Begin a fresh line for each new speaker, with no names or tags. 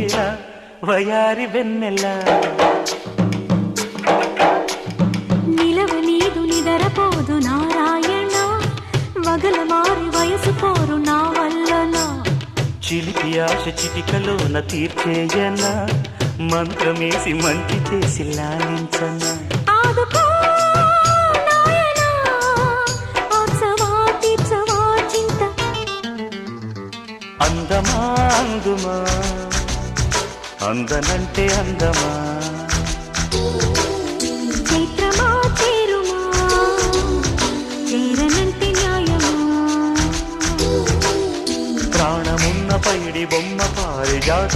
ఇలా వయారి వెన్నెల
నిలవ నీదు నిదరపోదు నారాయణ వగల మారి వయసు పోరు నా వల్లనా
చిలిపి ఆశ చిటికలోన తీర్చేయన మంత్రమేసి మంచి చేసి లాలించన
ఆదుకో నాయనా ఆత్సవా తీర్చవా చింత
అందమా అందుమా అందనంటే అందమా
చైత్రమా చేరుమా చేరనంటే న్యాయమా
ప్రాణమున్న పైడి బొమ్మ పారిజాత